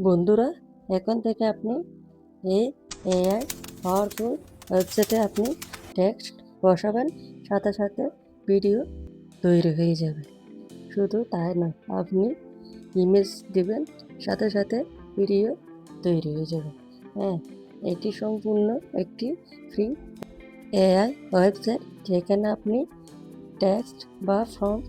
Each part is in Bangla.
বন্ধুরা, এখন থেকে আপনি এই এআই পাওয়ারফুল ওয়েবসাইটে আপনি টেক্সট বসাবেন, সাথে সাথে ভিডিও তৈরি হয়ে যাবে। শুধু তাই নয়, আপনি ইমেজ দিবেন, সাথে সাথে ভিডিও তৈরি হয়ে যাবে। হ্যাঁ, এটি সম্পূর্ণ একটি ফ্রি এআই ওয়েবসাইট, যেখানে আপনি টেক্সট বা ফর্ম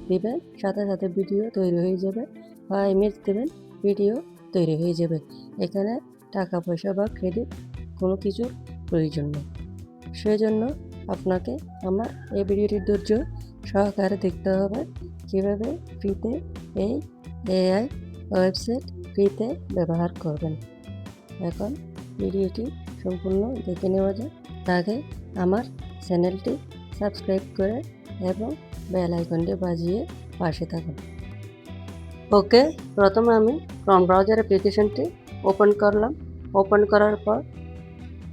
দিবেন, সাথে সাথে ভিডিও তৈরি হয়ে যাবে, বা ইমেজ দেবেন, ভিডিও তৈরি হয়ে যাবে। এখানে টাকা পয়সা বা ক্রেডিট কোনো কিছুর প্রয়োজন নেই। সেজন্য আপনাকে আমার এই ভিডিওটি ধৈর্য সহকারে দেখতে হবে, কীভাবে ফ্রিতে এই এআই ওয়েবসাইট ফ্রিতে ব্যবহার করবেন। এখন ভিডিওটি সম্পূর্ণ দেখে নেওয়া যায়। আগে আমার চ্যানেলটি সাবস্ক্রাইব করে এবং বেল আইকনটি বাজিয়ে পাশে থাকুন। ওকে, প্রথমে আমি ক্রোম ব্রাউজার অ্যাপ্লিকেশনটি ওপেন করলাম। ওপেন করার পর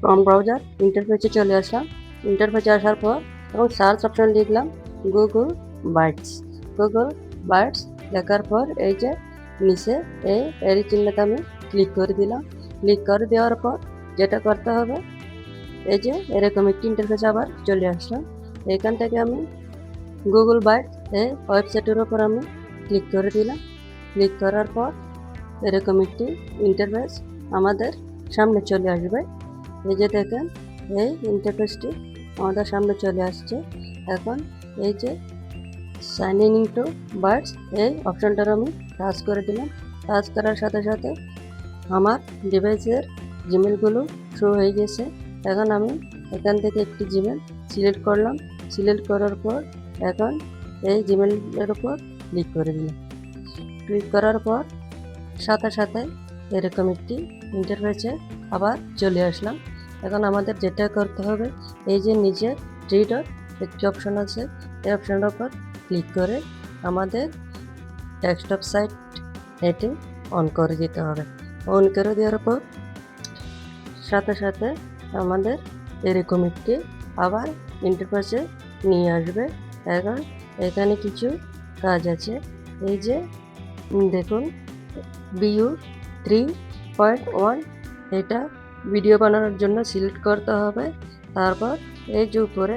ক্রোম ব্রাউজার ইন্টারফেসে চলে আসলাম। ইন্টারফেসে আসার পর এবং সার্চ অপশন লিখলাম গুগল বাইটস। গুগল বাইটস লেখার পর এই যে নিচে এই এর চিহ্নটা আমি ক্লিক করে দিলাম। ক্লিক করে দেওয়ার পর যেটা করতে হবে, এই যে এরকম একটি ইন্টারফেস আবার চলে আসলাম। এখান থেকে আমি গুগল বাইটস এই ওয়েবসাইটের উপর আমি ক্লিক করে দিলাম। ক্লিক করার পর এরকম একটি ইন্টারফেস আমাদের সামনে চলে আসবে। এই যে দেখেন, এই ইন্টারফেসটি আমাদের সামনে চলে আসছে। এখন এই যে সাইন ইন টু বার্ডস এই অপশনটার আমি টাচ করে দিলাম। টাচ করার সাথে সাথে আমার ডিভাইসের জিমেলগুলো শো হয়ে গেছে। এখন আমি এখান থেকে একটি জিমেল সিলেক্ট করলাম। সিলেক্ট করার পর এখন এই জিমেলের উপর ক্লিক করে দিলাম। ক্লিক করার পর সাথে সাথে এরকম একটি ইন্টারফেসে আবার চলে আসলাম। এখন আমাদের যেটা করতে হবে, এই যে নিচে থ্রি ডট একটি অপশন আছে, এই অপশনটার উপর ক্লিক করে আমাদের ডেস্কটপ সাইট এটি অন করে দিতে হবে। অন করে দেওয়ার পর সাথে সাথে আমাদের এরকম একটি আবার ইন্টারফেসে নিয়ে আসবে। এখন এখানে কিছু কাজ আছে। এই যে দেখুন, ভিউ 3.1 এটা ভিডিও বানানোর জন্য সিলেক্ট করতে হবে। তারপর এই যে উপরে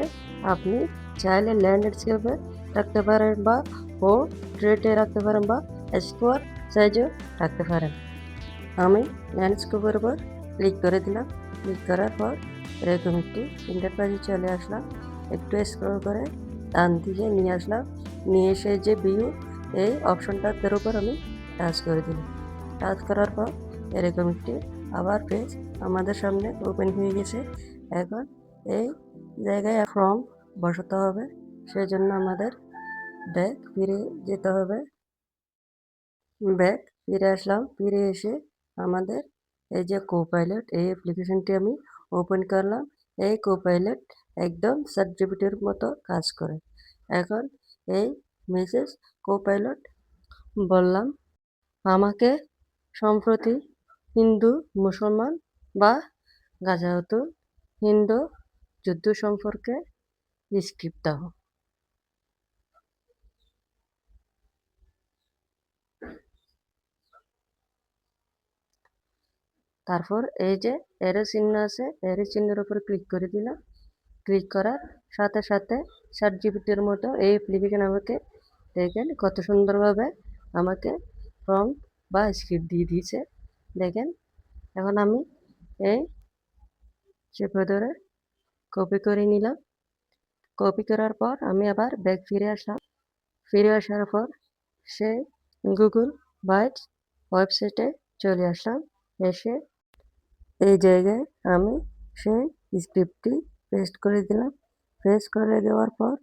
আপনি চাইলে ল্যান্ডস্কেপে রাখতে পারেন, বা পোর্ট্রেটে রাখতে পারেন, বা স্কোয়ার সাইজেও রাখতে পারেন। আমি ল্যান্ডস্কেপের উপর ক্লিক করে দিলাম। ক্লিক করার পর এরকম একটি ইন্টারফেসে চলে আসলাম। একটু স্ক্রল করে ডান দিকে নিয়ে আসলাম। নিয়ে এসে যে ভিউ এই অপশনটার উপর আমি টাচ করে দিলাম। টাচ করার পর এরকম একটি আবার পেজ আমাদের সামনে ওপেন হয়ে গেছে। এখন এই জায়গায় ফর্ম বসাতে হবে, সেজন্য আমাদের ব্যাক ফিরে যেতে হবে। ব্যাক ফিরে আসলাম। ফিরে এসে আমাদের এই যে কোপাইলট এই অ্যাপ্লিকেশনটি আমি ওপেন করলাম। এই কোপাইলট একদম চ্যাটজিপিটির মতো কাজ করে। এখন এই মেসেজ কোপাইলট বললাম, আমাকে সম্প্রতি হিন্দু মুসলমান বা গাজাহত হিন্দু যুদ্ধ সম্পর্কে স্ক্রিপ্ট দাও। তারপর এই যে এরো চিহ্ন আছে, এরো চিহ্নের উপর ক্লিক করে দিলাম। ক্লিক করার সাথে সাথে চ্যাটজিপিটির মতো এই অ্যাপ্লিকেশন আমাকে দেখেন কত সুন্দরভাবে আমাকে প্রম্পট বা স্ক্রিপ্ট দিয়ে দিয়েছে। দেখেন, এখন আমি এই চেপে ধরে কপি করে নিলাম। কপি করার পর আমি আবার ব্যাক ফিরে আসলাম। ফিরে আসার পর সেই গুগল বাইটস ওয়েবসাইটে চলে আসলাম। এসে এই জায়গায় আমি সেই স্ক্রিপ্টটি পেস্ট করে দিলাম। পেস্ট করে দেওয়ার পর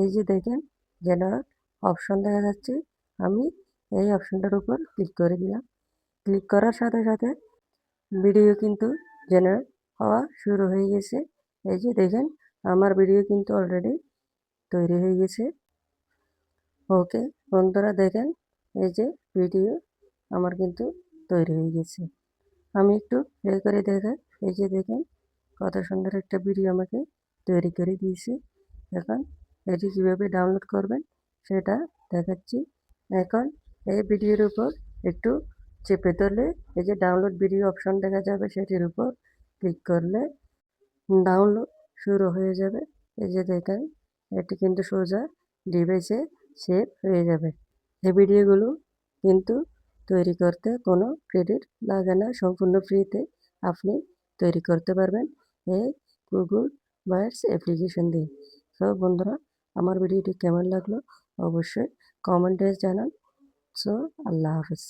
এই যে দেখেন জেনারেট অপশন দেখা যাচ্ছে, আমি এই অপশনটার উপর ক্লিক করে দিলাম। ক্লিক করার সাথে সাথে ভিডিও কিন্তু জেনারেট হওয়া শুরু হয়ে গেছে। এই যে দেখেন, আমার ভিডিও কিন্তু অলরেডি তৈরি হয়ে গেছে। ওকে বন্ধুরা, দেখেন এই যে ভিডিও আমার কিন্তু তৈরি হয়ে গেছে। আমি একটু প্লে করে দেখাই। এই যে দেখেন কত সুন্দর একটা ভিডিও আমাকে তৈরি করে দিয়েছে। এখন এটি কীভাবে ডাউনলোড করবেন সেটা দেখাচ্ছি। এখন এই ভিডিওর উপর একটু চেপে ধরলে এই যে ডাউনলোড ভিডিও অপশন দেখা যাবে, সেটির উপর ক্লিক করলে ডাউনলোড শুরু হয়ে যাবে। এই যে দেখেন, এটি কিন্তু সোজা ডিভাইসে সেভ হয়ে যাবে। এই ভিডিওগুলো কিন্তু তৈরি করতে কোনো ক্রেডিট লাগে না, সম্পূর্ণ ফ্রিতে আপনি তৈরি করতে পারবেন এই গুগল বায়ার্স অ্যাপ্লিকেশন দিয়ে। সো বন্ধুরা, আমার ভিডিওটি কেমন লাগলো অবশ্যই কমেন্টে জানান। সো আল্লাহ হাফেজ।